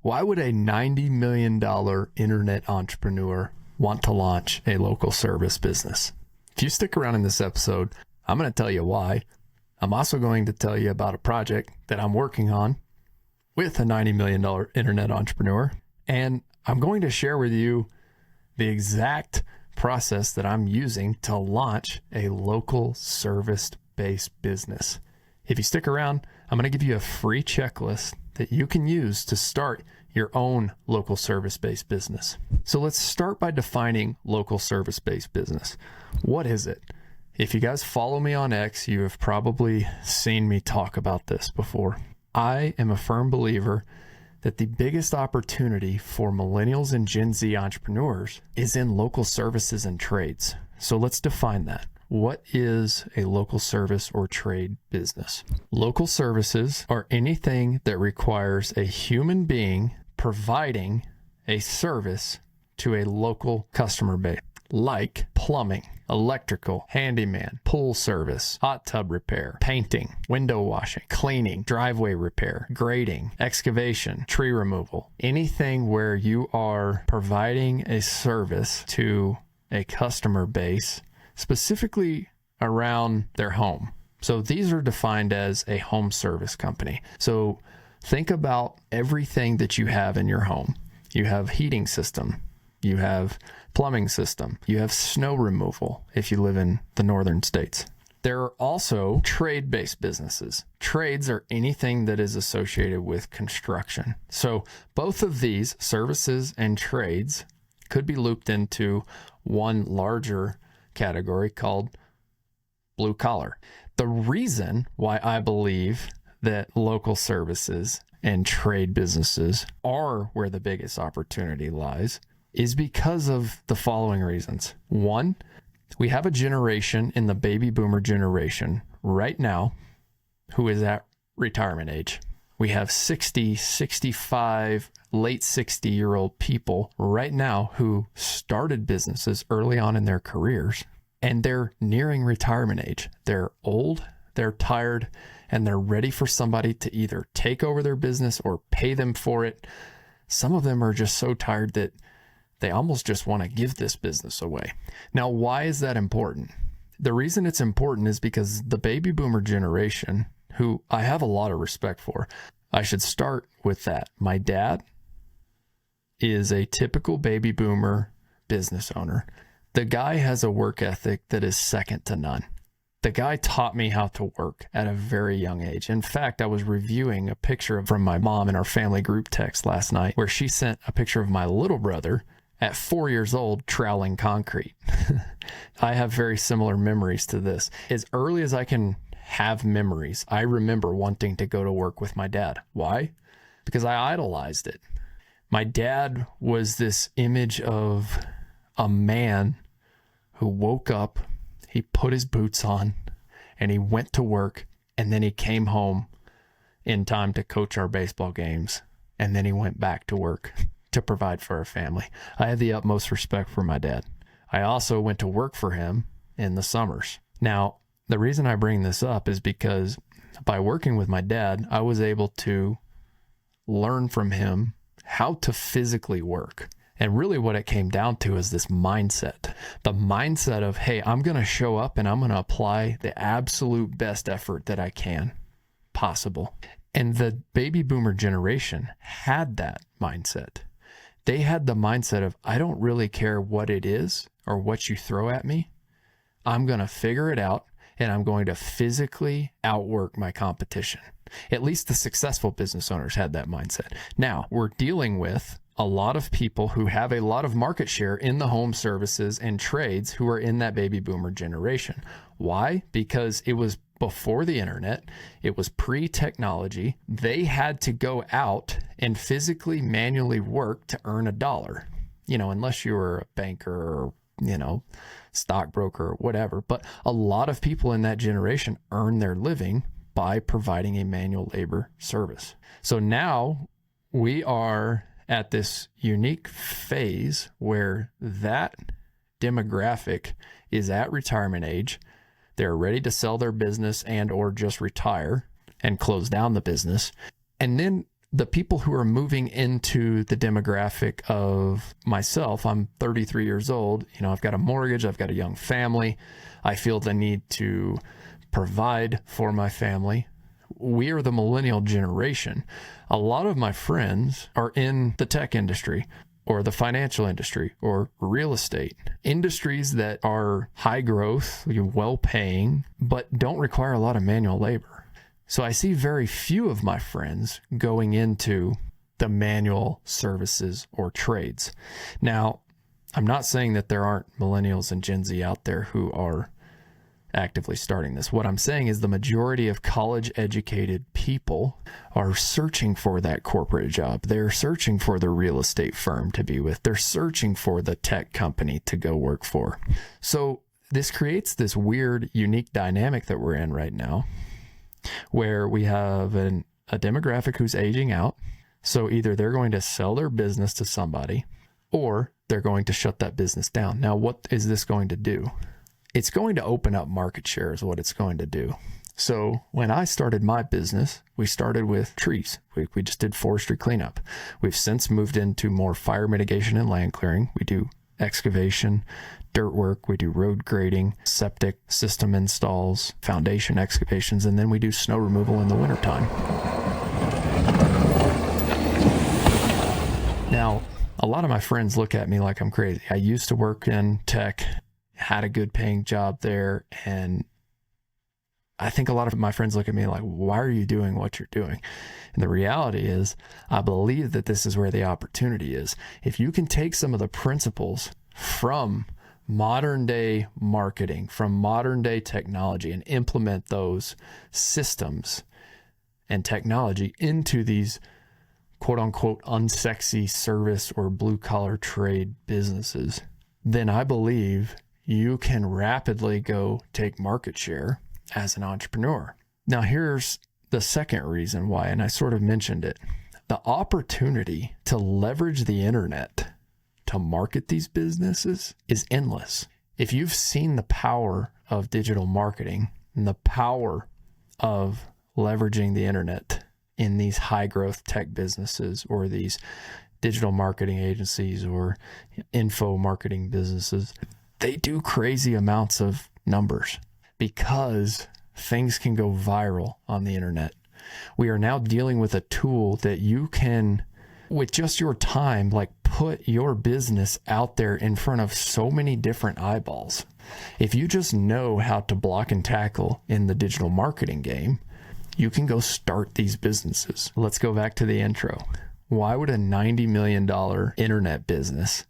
Why would a $90 million internet entrepreneur want to launch a local service business? If you stick around in this episode, I'm going to tell you why. I'm also going to tell you about a project that I'm working on with a $90 million internet entrepreneur. And I'm going to share with you the exact process that I'm using to launch a local service-based business. If you stick around, I'm going to give you a free checklist that you can use to start your own local service-based business. So let's start by defining local service-based business. What is it? If you guys follow me on X, you have probably seen me talk about this before. I am a firm believer that the biggest opportunity for millennials and Gen Z entrepreneurs is in local services and trades. So let's define that. What is a local service or trade business? Local services are anything that requires a human being providing a service to a local customer base, like plumbing, electrical, handyman, pool service, hot tub repair, painting, window washing, cleaning, driveway repair, grading, excavation, tree removal. Anything where you are providing a service to a customer base, specifically around their home. So these are defined as a home service company. So think about everything that you have in your home. You have heating system, you have plumbing system, you have snow removal if you live in the northern states. There are also trade-based businesses. Trades are anything that is associated with construction. So both of these, services and trades, could be looped into one larger category called blue collar. The reason why I believe that local services and trade businesses are where the biggest opportunity lies is because of the following reasons. One, we have a generation in the baby boomer generation right now who is at retirement age. We have 60, 65, late 60-year-old people right now who started businesses early on in their careers, and they're nearing retirement age. They're old, they're tired, and they're ready for somebody to either take over their business or pay them for it. Some of them are just so tired that they almost just want to give this business away. Now, why is that important? The reason it's important is because the baby boomer generation, who I have a lot of respect for, I should start with that. My dad is a typical baby boomer business owner. The guy has a work ethic that is second to none. The guy taught me how to work at a very young age. In fact, I was reviewing a picture from my mom in our family group text last night where she sent a picture of my little brother at 4 years old troweling concrete. I have very similar memories to this. As early as I can have memories, I remember wanting to go to work with my dad. Why? Because I idolized it. My dad was this image of a man who woke up, he put his boots on, and he went to work, and then he came home in time to coach our baseball games, and then he went back to work to provide for our family. I had the utmost respect for my dad. I also went to work for him in the summers. Now, the reason I bring this up is because by working with my dad, I was able to learn from him how to physically work. And really what it came down to is this mindset. The mindset of, hey, I'm going to show up and I'm going to apply the absolute best effort that I can possible. And the baby boomer generation had that mindset. They had the mindset of, I don't really care what it is or what you throw at me. I'm going to figure it out and I'm going to physically outwork my competition. At least the successful business owners had that mindset. Now, we're dealing with a lot of people who have a lot of market share in the home services and trades who are in that baby boomer generation. Why? Because it was before the internet, it was pre-technology. They had to go out and physically, manually work to earn a dollar, unless you were a banker or, stockbroker or whatever. But a lot of people in that generation earn their living by providing a manual labor service. So now we are at this unique phase where that demographic is at retirement age. They're ready to sell their business and or just retire and close down the business. And then the people who are moving into the demographic of myself, I'm 33 years old, I've got a mortgage, I've got a young family, I feel the need to provide for my family. We are the millennial generation. A lot of my friends are in the tech industry or the financial industry or real estate, industries that are high growth, well paying, but don't require a lot of manual labor. So I see very few of my friends going into the manual services or trades. Now, I'm not saying that there aren't millennials and Gen Z out there who are actively starting this. What I'm saying is the majority of college educated people are searching for that corporate job. They're searching for the real estate firm to be with. They're searching for the tech company to go work for. So this creates this weird, unique dynamic that we're in right now, where we have a demographic who's aging out. So either they're going to sell their business to somebody or they're going to shut that business down. Now, what is this going to do? It's going to open up market share is what it's going to do. So when I started my business, we started with trees. We just did forestry cleanup. We've since moved into more fire mitigation and land clearing. We do excavation, dirt work. We do road grading, septic system installs, foundation excavations, and then we do snow removal in the wintertime. Now, a lot of my friends look at me like I'm crazy. I used to work in tech, had a good paying job there, and I think a lot of my friends look at me like, why are you doing what you're doing? And the reality is, I believe that this is where the opportunity is. If you can take some of the principles from modern day marketing, from modern day technology, and implement those systems and technology into these quote unquote unsexy service or blue collar trade businesses, then I believe you can rapidly go take market share as an entrepreneur. Now, here's the second reason why, and I sort of mentioned it. The opportunity to leverage the internet to market these businesses is endless. If you've seen the power of digital marketing and the power of leveraging the internet in these high growth tech businesses or these digital marketing agencies or info marketing businesses, they do crazy amounts of numbers because things can go viral on the internet. We are now dealing with a tool that you can, with just your time, like put your business out there in front of so many different eyeballs. If you just know how to block and tackle in the digital marketing game, you can go start these businesses. Let's go back to the intro. Why would a $90 million internet business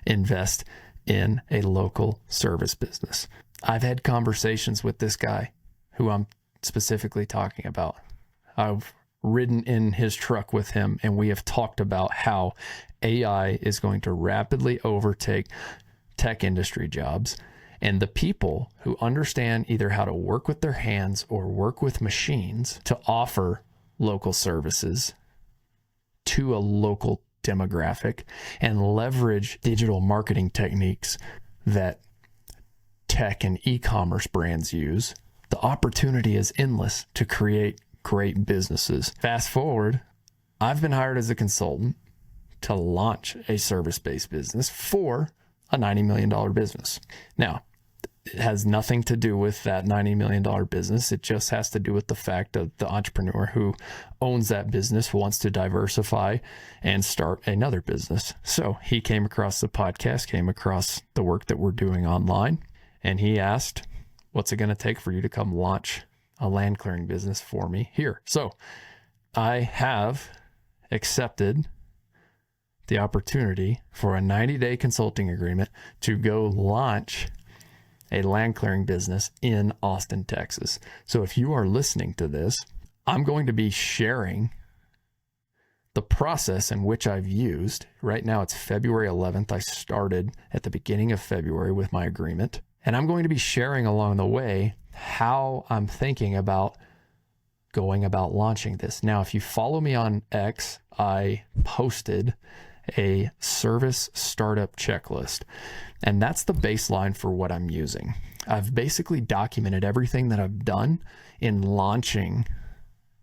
invest in a local service business? I've had conversations with this guy who I'm specifically talking about. I've ridden in his truck with him, and we have talked about how AI is going to rapidly overtake tech industry jobs, and the people who understand either how to work with their hands or work with machines to offer local services to a local demographic and leverage digital marketing techniques that tech and e-commerce brands use, the opportunity is endless to create great businesses. Fast forward, I've been hired as a consultant to launch a service-based business for a $90 million business. Now, it has nothing to do with that $90 million business. It just has to do with the fact that the entrepreneur who owns that business wants to diversify and start another business. So he came across the podcast, came across the work that we're doing online, and he asked, what's it going to take for you to come launch a land clearing business for me here? So I have accepted the opportunity for a 90-day consulting agreement to go launch a land clearing business in Austin, Texas. So if you are listening to this, I'm going to be sharing the process in which I've used. Right now it's February 11th. I started at the beginning of February with my agreement, and I'm going to be sharing along the way how I'm thinking about going about launching this. Now, if you follow me on X, I posted a service startup checklist, and that's the baseline for what I'm using. I've basically documented everything that I've done in launching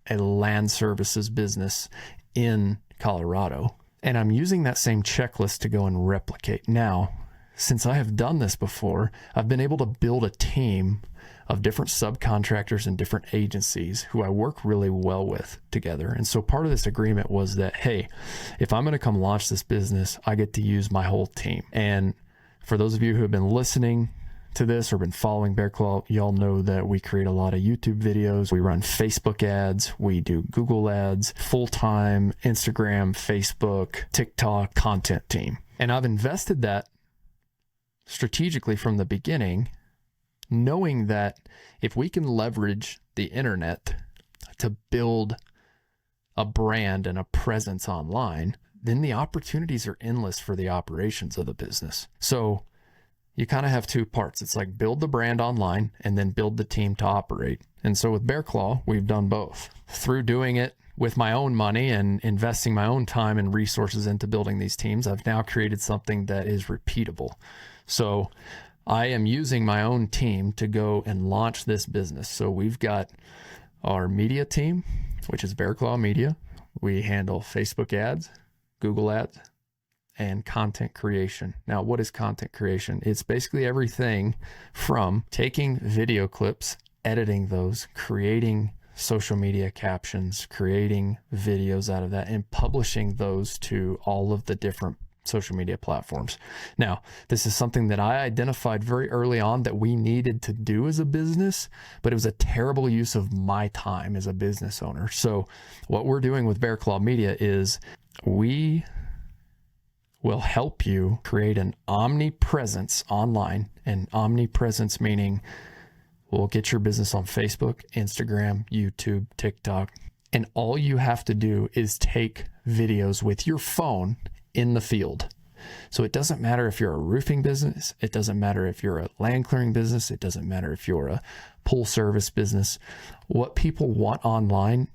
a land services business in Colorado. And I'm using that same checklist to go and replicate. Now, since I have done this before, I've been able to build a team of different subcontractors and different agencies who I work really well with together. And so part of this agreement was that, hey, if I'm going to come launch this business, I get to use my whole team. And for those of you who have been listening to this or been following Bear Claw, y'all know that we create a lot of YouTube videos. We run Facebook ads. We do Google ads, full-time Instagram, Facebook, TikTok content team. And I've invested that strategically from the beginning, knowing that if we can leverage the internet to build a brand and a presence online, then the opportunities are endless for the operations of the business. So you kind of have two parts. It's like build the brand online and then build the team to operate. And so with Bear Claw, we've done both. Through doing it with my own money and investing my own time and resources into building these teams, I've now created something that is repeatable. So I am using my own team to go and launch this business. So we've got our media team, which is Bear Claw Media. We handle Facebook ads, Google ads, and content creation. Now, what is content creation? It's basically everything from taking video clips, editing those, creating social media captions, creating videos out of that, and publishing those to all of the different social media platforms. Now, this is something that I identified very early on that we needed to do as a business, but it was a terrible use of my time as a business owner. So what we're doing with Bear Claw Media is we will help you create an omnipresence online, and omnipresence meaning we'll get your business on Facebook, Instagram, YouTube, TikTok, and all you have to do is take videos with your phone in the field. So it doesn't matter if you're a roofing business, it doesn't matter if you're a land clearing business, it doesn't matter if you're a pool service business. What people want online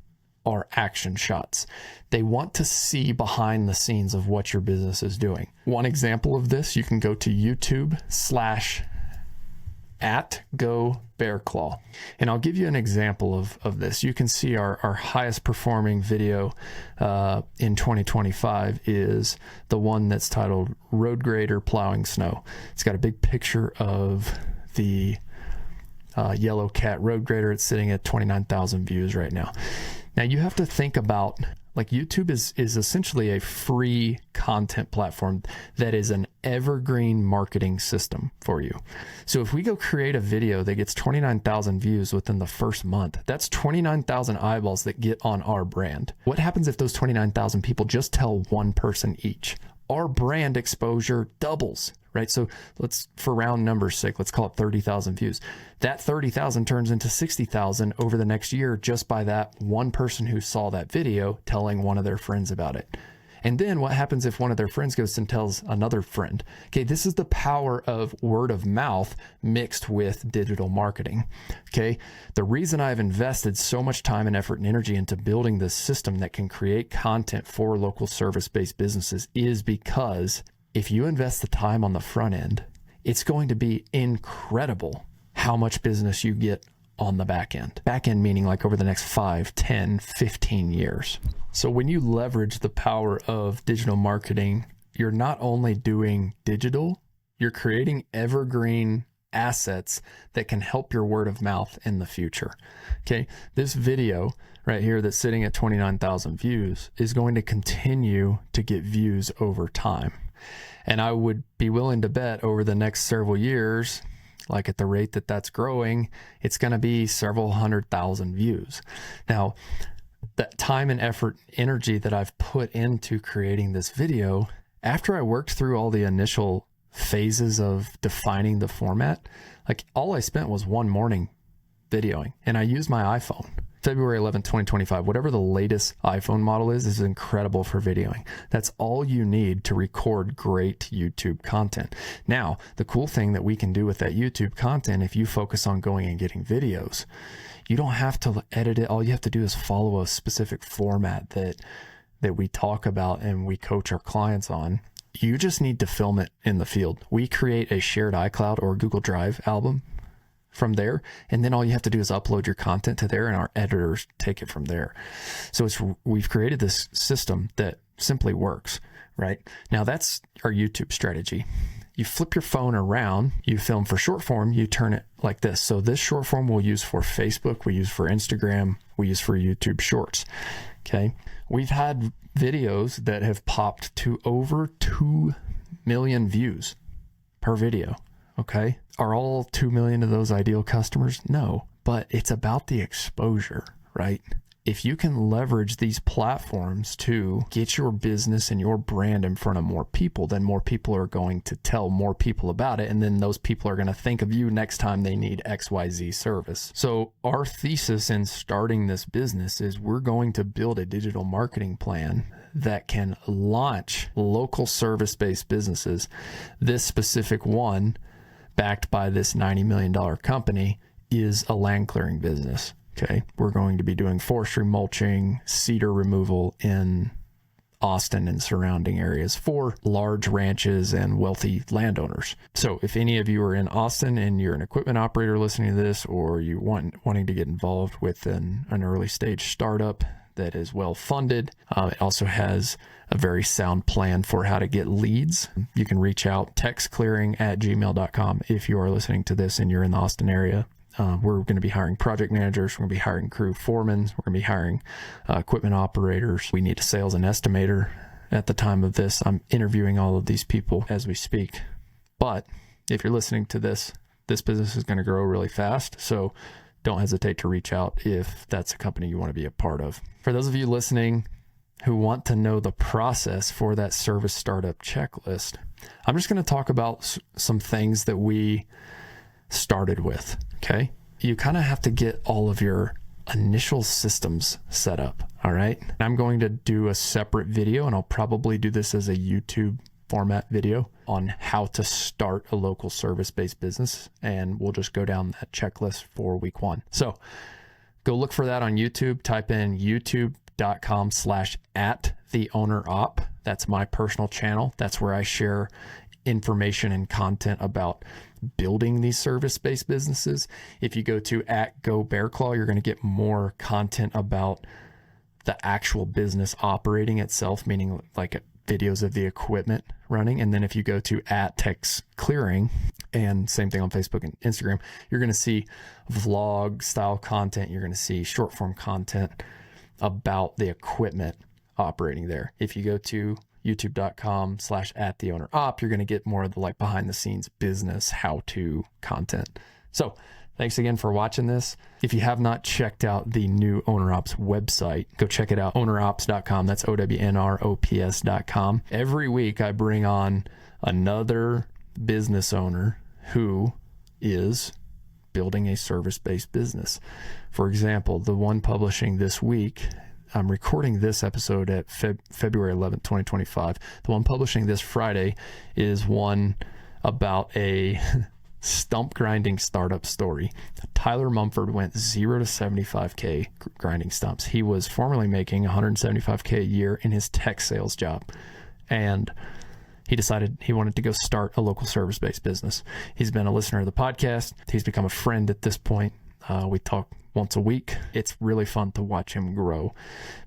are action shots. They want to see behind the scenes of what your business is doing. One example of this, you can go to YouTube/@GoBearClaw. And I'll give you an example of this. You can see our highest performing video in 2025 is the one that's titled Road Grader Plowing Snow. It's got a big picture of the yellow cat road grader. It's sitting at 29,000 views right now. Now you have to think about, like, YouTube is essentially a free content platform that is an evergreen marketing system for you. So if we go create a video that gets 29,000 views within the first month, that's 29,000 eyeballs that get on our brand. What happens if those 29,000 people just tell one person each? Our brand exposure doubles, right? So let's, for round numbers sake, let's call it 30,000 views. That 30,000 turns into 60,000 over the next year just by that one person who saw that video telling one of their friends about it. And then what happens if one of their friends goes and tells another friend? Okay, this is the power of word of mouth mixed with digital marketing. Okay, the reason I've invested so much time and effort and energy into building this system that can create content for local service-based businesses is because if you invest the time on the front end, it's going to be incredible how much business you get on the back end. Back end meaning like over the next 5, 10, 15 years. So when you leverage the power of digital marketing, you're not only doing digital, you're creating evergreen assets that can help your word of mouth in the future. Okay, this video right here that's sitting at 29,000 views is going to continue to get views over time. And I would be willing to bet over the next several years, like at the rate that that's growing, it's going to be several 100,000 views. Now, that time and effort, energy that I've put into creating this video, after I worked through all the initial phases of defining the format, like all I spent was one morning videoing, and I used my iPhone. February 11th, 2025, whatever the latest iPhone model is incredible for videoing. That's all you need to record great YouTube content. Now, the cool thing that we can do with that YouTube content, if you focus on going and getting videos, you don't have to edit it. All you have to do is follow a specific format that we talk about and we coach our clients on. You just need to film it in the field. We create a shared iCloud or Google Drive album from there. And then all you have to do is upload your content to there and our editors take it from there. So we've created this system that simply works, right? Now that's our YouTube strategy. You flip your phone around, you film for short form, you turn it like this. So this short form we'll use for Facebook, we use for Instagram, we use for YouTube Shorts. Okay. We've had videos that have popped to over 2 million views per video. Okay. Are all 2 million of those ideal customers? No, but it's about the exposure, right? If you can leverage these platforms to get your business and your brand in front of more people, then more people are going to tell more people about it. And then those people are going to think of you next time they need XYZ service. So our thesis in starting this business is we're going to build a digital marketing plan that can launch local service-based businesses. This specific one, backed by this $90 million company, is a land clearing business. Okay, we're going to be doing forestry mulching, cedar removal in Austin and surrounding areas for large ranches and wealthy landowners. So if any of you are in Austin and you're an equipment operator listening to this, or you wanting to get involved with an early stage startup that is well funded, it also has a very sound plan for how to get leads. You can reach out, textclearing@gmail.com if you are listening to this and you're in the Austin area. We're going to be hiring project managers. We're going to be hiring crew foremen. We're going to be hiring equipment operators. We need a sales and estimator at the time of this. I'm interviewing all of these people as we speak. But if you're listening to this, this business is going to grow really fast. So don't hesitate to reach out if that's a company you want to be a part of. For those of you listening who want to know the process for that service startup checklist, I'm just going to talk about some things that we started with. Okay. You kind of have to get all of your initial systems set up. All right. I'm going to do a separate video, and I'll probably do this as a YouTube format video on how to start a local service-based business. And we'll just go down that checklist for week 1. So go look for that on YouTube. Type in youtube.com/@theownerop. That's my personal channel. That's where I share information and content about building these service-based businesses. If you go to @GoBearClaw, you're going to get more content about the actual business operating itself, meaning like videos of the equipment running. And then if you go to @TextClearing, and same thing on Facebook and Instagram, you're going to see vlog style content. You're going to see short form content about the equipment operating there. If you go to youtube.com/@theownerop, you're going to get more of the like behind the scenes business how-to content. So thanks again for watching this. If you have not checked out the new OwnerOps website, go check it out, ownerops.com. That's OWNROPS.com. Every week I bring on another business owner who is building a service-based business. For example, the one publishing this week, I'm recording this episode at February 11th, 2025. The one publishing this Friday is one about a stump grinding startup story. Tyler Mumford went 0 to 75K grinding stumps. He was formerly making 175K a year in his tech sales job. And he decided he wanted to go start a local service-based business. He's been a listener of the podcast. He's become a friend at this point. We talk once a week. It's really fun to watch him grow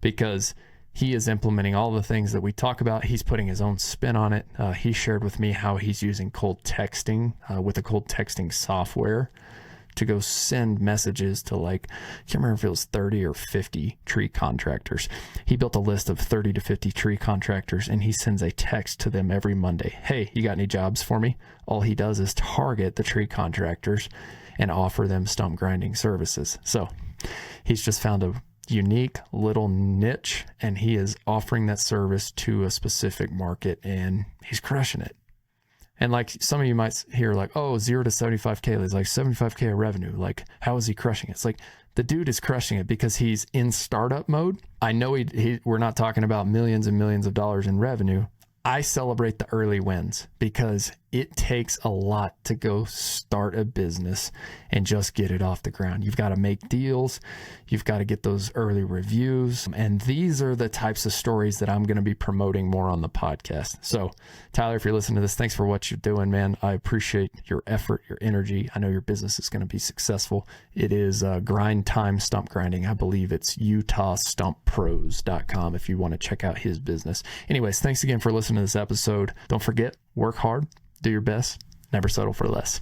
because he is implementing all the things that we talk about. He's putting his own spin on it. He shared with me how he's using cold texting with a cold texting software to go send messages to, like, I can't remember if it was 30 or 50 tree contractors. He built a list of 30 to 50 tree contractors, and he sends a text to them every Monday. Hey, you got any jobs for me? All he does is target the tree contractors and offer them stump grinding services. So he's just found a unique little niche, and he is offering that service to a specific market, and he's crushing it. And like some of you might hear, like, oh, 0 to 75K, there's like 75K of revenue. Like, how is he crushing it? It's like, the dude is crushing it because he's in startup mode. I know we're not talking about millions and millions of dollars in revenue. I celebrate the early wins because it takes a lot to go start a business and just get it off the ground. You've got to make deals. You've got to get those early reviews. And these are the types of stories that I'm going to be promoting more on the podcast. So Tyler, if you're listening to this, thanks for what you're doing, man. I appreciate your effort, your energy. I know your business is going to be successful. It is Grind Time Stump Grinding. I believe it's utahstumppros.com if you want to check out his business. Anyways, thanks again for listening to this episode. Don't forget, work hard, do your best, never settle for less.